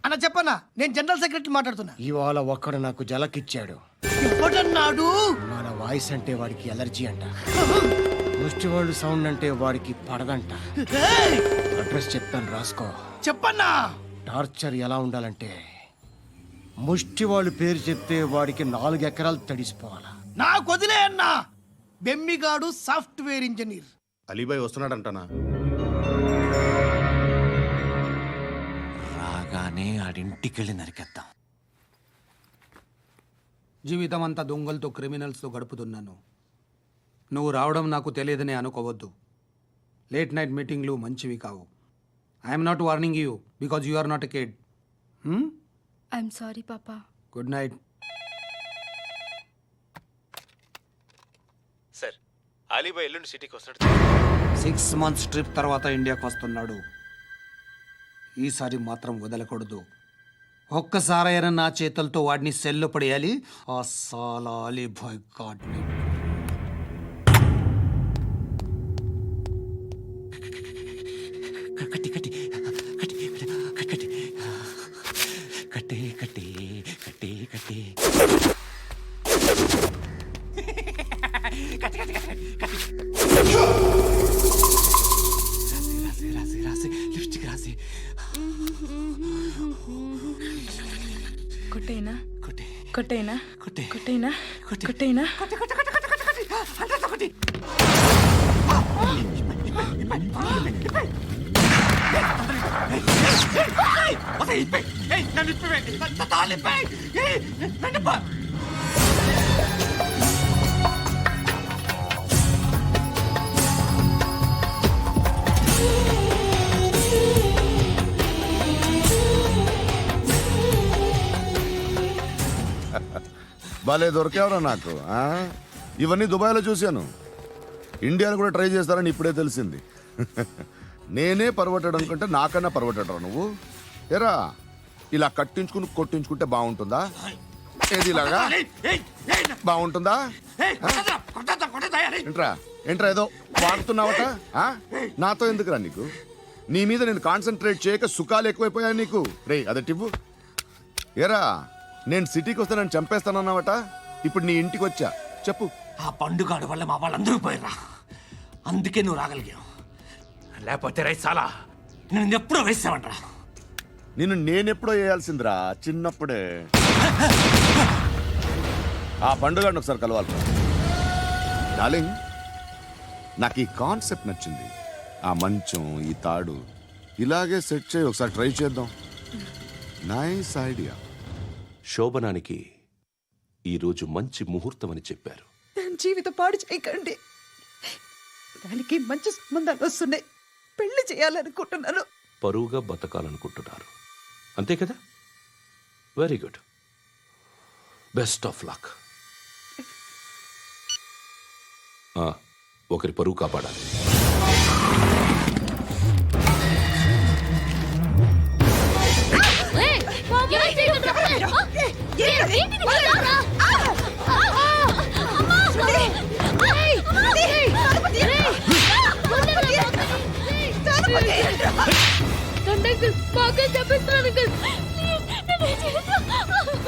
అన్న చెప్పన్నా, నేను జనరల్ సెక్రటరీ మాట్లాడుతున్నా. ఇవాళ ఒక్కడు నాకు జలకిచ్చాడు. ఎవడన్నాడు? మన వాయిస్ అంటే వాడికి ఎలర్జీ అంట. ముష్టి వాళ్ళు సౌండ్ అంటే వాడికి పడదంట. అడ్రస్ చెప్తాను, రాసుకో. చెప్పన్నా. టార్చర్ ఎలా ఉండాలంటే ముష్టి వాళ్ళు పేరు చెప్తే వాడికి 4 ఎకరాలు తడిసిపోవాలా. నాకు వదిలే అన్నా. బెమ్మిగాడు సాఫ్ట్వేర్ ఇంజనీర్. అలీబాయ్ వస్తున్నాడంటనా? రాగానే ఆడింటికెళ్ళి నరికేద్దాం. జీవితం అంతా దొంగలతో క్రిమినల్స్తో గడుపుతున్నాను. నువ్వు రావడం నాకు తెలియదని అనుకోవద్దు. లేట్ నైట్ మీటింగ్లు మంచివి కావు. I'm not warning you because you are not a kid. I'm sorry పాపా. Good night. సార్, అలీబాయ్ ఎల్లుండి సిటీకి వస్తాడు. 6 months ట్రిప్ తర్వాత ఇండియాకి వస్తున్నాడు. ఈసారి మాత్రం వదలకూడదు. ఒక్కసారైనా నా చేతులతో వాడిని సెల్లో పడేయాలి. ఆ సాలా అలీబాయ్ గాడ్ని. కట్టి కట్టి కట్టి కట్టి కట్టి కట్టి కట్టి కట్టి రాసి రాసి లిప్స్టిక్ రాసి కొట్టేనా కొట్టి కొట్టేనా కొట్టి కొట్టేనా కొట్టి కొట్టేనా కొట్టి కొట్టి కొట్టి కొట్టి కొట్టి అంతా కొట్టి భలే దొరికేవరా నాకు. ఇవన్నీ దుబాయ్లో చూశాను. ఇండియాలో కూడా ట్రై చేస్తారని ఇప్పుడే తెలిసింది. నేనే పర్వటాడు అనుకుంటే నాకన్నా పర్వటాడరా నువ్వు. ఎరా ఇలా కట్టించుకుని కొట్టించుకుంటే బాగుంటుందా? ఏది ఇలాగా బాగుంటుందా? ఏంట్రా ఏంట్రా ఏదో వాడుతున్నావట? నాతో ఎందుకురా నీకు? నీ మీద నేను కాన్సన్ట్రేట్ చేయక సుఖాలు ఎక్కువైపోయా నీకు. రే అదటివ్వు. ఎరా నేను సిటీకి వస్తానని చంపేస్తానన్నావట. ఇప్పుడు నీ ఇంటికి వచ్చా. చెప్పు. ఆ పండుగాడు వల్ల మా వాళ్ళందరూ పోయిర్రా. అందుకే నువ్వు రాగలిగావు. లేకపోతే రైసాలా నేను ఎప్పుడో వేసామంట్రా. నిన్ను నేనెప్పుడో వేయాల్సిందిరా చిన్నప్పుడే. ఆ పండుగను ఒకసారి కలవాలి డార్లింగ్. నాకు ఈ కాన్సెప్ట్ నచ్చింది. ఆ మంచం, ఈ తాడు ఇలాగే సెట్ చేయి. ఒకసారి ట్రై చేద్దాం. Nice idea. శోభనానికి ఈరోజు మంచి ముహూర్తం అని చెప్పారు. దాని జీవితం పాడు చేయకండి. దానికి మంచి సంబంధాలు వస్తున్నాయి. పెళ్లి చేయాలనుకుంటున్నాను. పరువుగా బతకాలనుకుంటున్నారు అంతే కదా? Very good. Best of luck. ఒకరి పరువు కాపాడాలి. బాగా చెప్పిస్తున్నాను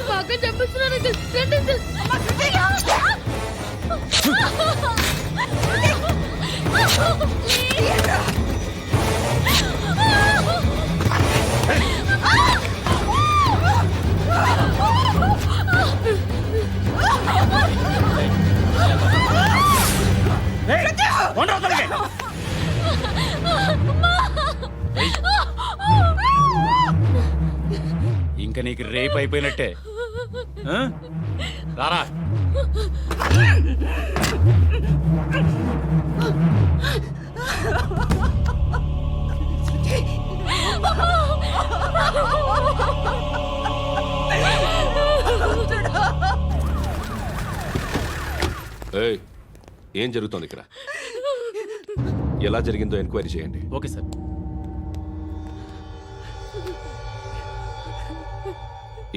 బాగా చెప్పిస్తున్నాను. ఇంకా నీకు రేపు అయిపోయినట్టే. రారా. ఏం జరుగుతోంది ఇక్కడ? ఎలా జరిగిందో ఎంక్వైరీ చేయండి. Okay sir.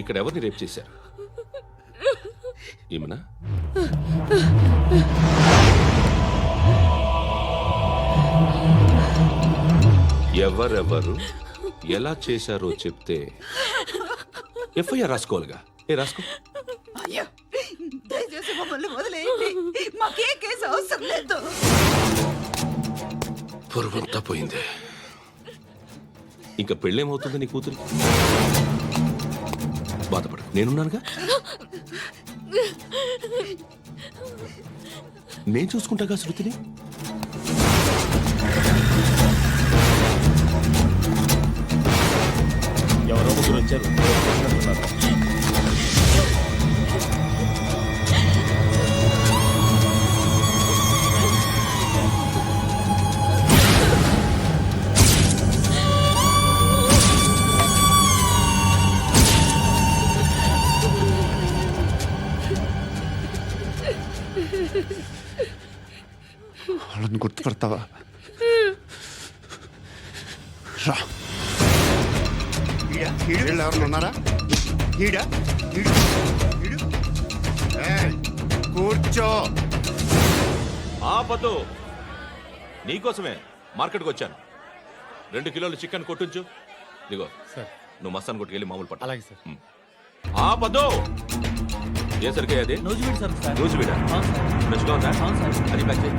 ఇక్కడ ఎవరిని రేప్ చేశారు? ఈమెనా? ఎవరెవరు ఎలా చేశారో చెప్తే ఎఫ్ఐఆర్ రాసుకోవాలిగా. రాసుకో. అయ్యో దయచేసి మమ్మల్ని వదిలేయండి, మాకే కేసు అవసరం లేదు. పొరువంతా పోయింది. ఇంకా పెళ్ళేమవుతుంది నీ కూతురికి? బాధపడు, నేనున్నానుగా. నేను చూసుకుంటాగా శృతిని. ఎవరో ముగ్గురు వచ్చారు. వాళ్ళని గుర్తుపడతావా? రా. వీళ్ళు ఎవరు ఉన్నారా? కూర్చో. ఆపదు, నీకోసమే మార్కెట్కి వచ్చాను. 2 కిలోలు చికెన్ కొట్టుంచు. ఇదిగో సార్. నువ్వు మస్తాన్ కొట్టుకెళ్ళి మామూలు పట్టు. అలాగే సార్. ఆపదు. ఏ సరికే అది? రోజువీడా ఫ్రెష్గా ఉందా? అది ప్యాక్ చేయి.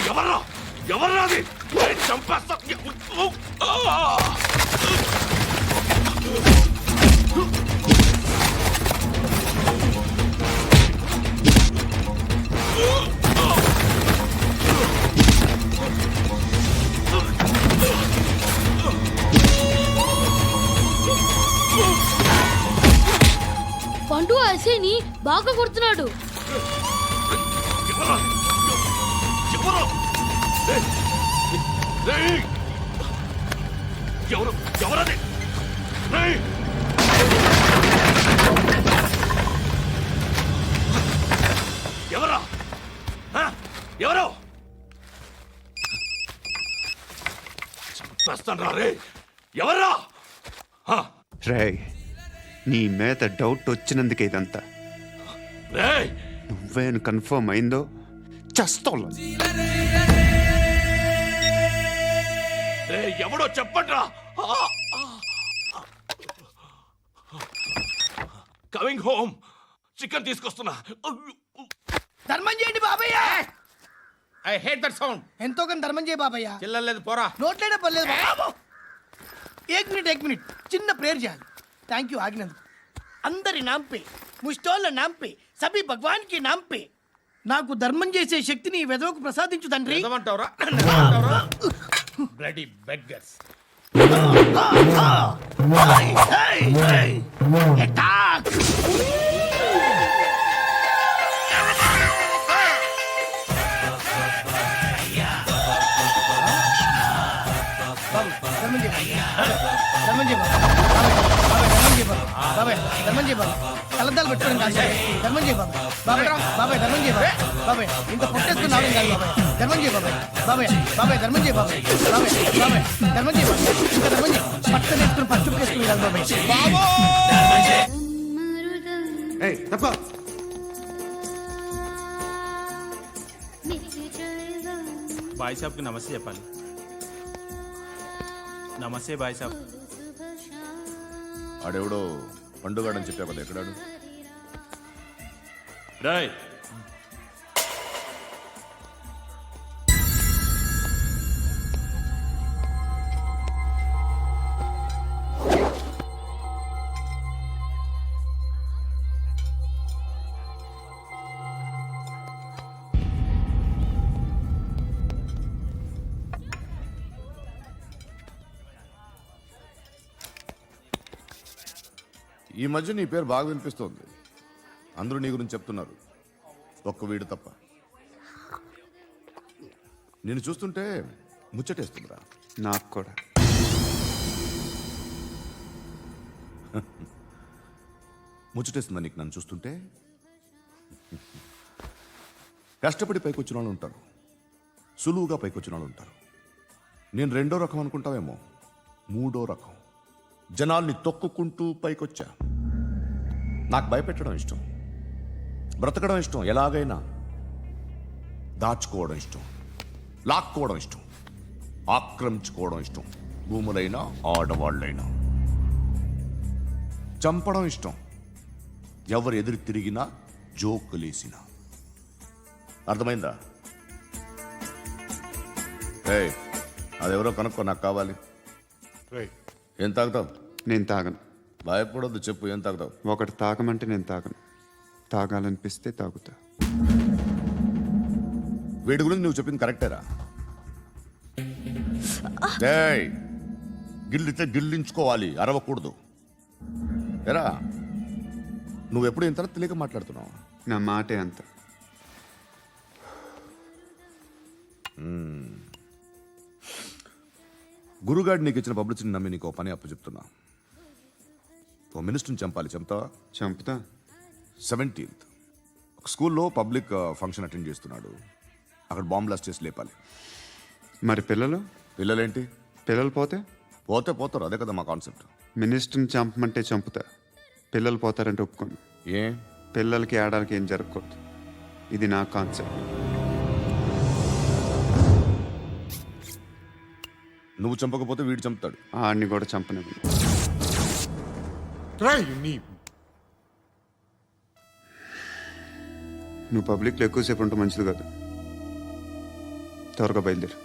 ఎవర్రా ఎవర్రా అది? చంపేస్తా. పండు అసేని బాగా కొడుతున్నాడు. ఎవరది? ఎవరా? ఎవరు? చంపేస్తాను రా రే. ఎవర్రా? రే, నీ మీద డౌట్ వచ్చినందుకే ఇదంతా. రే నువ్వేను కన్ఫర్మ్ అయిందో చస్తావు. ఎవడో చెప్పండ్రా. Coming home. చికెన్ తీసుకొస్తున్నా. ధర్మం చేయండి బాబయ్య. I hate that sound. ఎంతో కొంత ధర్మం చేయ బాబయ్య. చిల్లలేదు పోరా. నోట్లేనే పర్లేదు బాబు. ఏక్ మినిట్ చిన్న ప్రేయర్ చేయాలి. థ్యాంక్ యూ ఆగినందుకు. అందరి నాంపే, ముష్టోళ్ళ నాంపే, సభీ భగవాన్ కి నాంపే నాకు ధర్మం చేసే శక్తిని ఈ వెధవకు ప్రసాదించు తండ్రి. Bloody beggars. అటాక్. కలద్దాలు పెట్టుకోండి కాదు ధర్మం చేయ బాబాయ్. బాబాయ్ ధర్మం చేయ బాబాయ్. ఇంత పొట్టేసుకుని రావడం కాదు బాబాయ్. ధర్మం చేయ బాబాయ్. ధర్మం చేయ బాబాయ్. ధర్మం చేయ ఇంకా ధర్మం చేయ. పట్టణ వేసుకుని పచ్చుకు వేసుకుని కాదు బాబాయ్. బాయ్ సాబ్కి నమస్తే చెప్పాలి. నమస్తే బాయ్ సాబ్. ఆడెవడో పండుగాడని చెప్పా కదా, ఎక్కడాడు? రాయ్ ఈ మధ్య నీ పేరు బాగా వినిపిస్తోంది. అందరూ నీ గురించి చెప్తున్నారు, ఒక్క వీడు తప్ప. నేను చూస్తుంటే ముచ్చటేస్తుందిరా. నాకు కూడా. ముచ్చటేస్తుందా నీకు నన్ను చూస్తుంటే? కష్టపడి పైకొచ్చిన వాళ్ళు ఉంటారు, సులువుగా పైకొచ్చిన వాళ్ళు ఉంటారు. నేను 2వ రకం అనుకుంటావేమో, 3వ రకం. జనాల్ని తొక్కుకుంటూ పైకొచ్చా. నాకు భయపెట్టడం ఇష్టం, బ్రతకడం ఇష్టం, ఎలాగైనా దాచుకోవడం ఇష్టం, లాక్కోవడం ఇష్టం, ఆక్రమించుకోవడం ఇష్టం, భూములైనా ఆడవాళ్ళైనా. చంపడం ఇష్టం, ఎవరు ఎదురు తిరిగినా జోకులేసినా. అర్థమైందా? ఏయ్, అదెవరో కనుక్కో, నాకు కావాలి. ఏం తాగుతావు? నేను తాగను. భయపడొద్దు, చెప్పు ఏం తాగుతావు? ఒకటి తాగమంటే నేను తాగను. తాగాలనిపిస్తే తాగుతా. వీడి గురించి నువ్వు చెప్పింది కరెక్టేరా? ఏయ్, గిల్లితే గిల్లించుకోవాలి, అరవకూడదు. ఎరా, నువ్వెప్పుడు ఇంత తెలియక మాట్లాడుతున్నావు? నా మాటే అంత. గురుగాడు నీకు ఇచ్చిన పబ్లిసిటీని నమ్మి నీకు ఓ పని అప్పు చెప్తున్నా. ఓ మినిస్టర్ని చంపాలి, చంపుతావా? చంపుతా. 17th ఒక స్కూల్లో పబ్లిక్ ఫంక్షన్ అటెండ్ చేస్తున్నాడు. అక్కడ బాంబ్ బ్లాస్ట్ చేసి లేపాలి. మరి పిల్లలు? పిల్లలేంటి? పిల్లలు పోతే? పోతే పోతారు, అదే కదా మా కాన్సెప్ట్. మినిస్టర్ని చంపమంటే చంపుతా, పిల్లలు పోతారంటే ఒప్పుకోను. ఏ? పిల్లలకి ఆడాలకి ఏం జరగకూడదు. ఇది నా కాన్సెప్ట్. నువ్వు చంపకపోతే వీడు చంపుతాడు. ఆడిని కూడా చంపనివ్వను. నువ్వు పబ్లిక్లో ఎక్కువసేపు ఉంటే మంచిది కాదు. త్వరగా బయలుదేరు.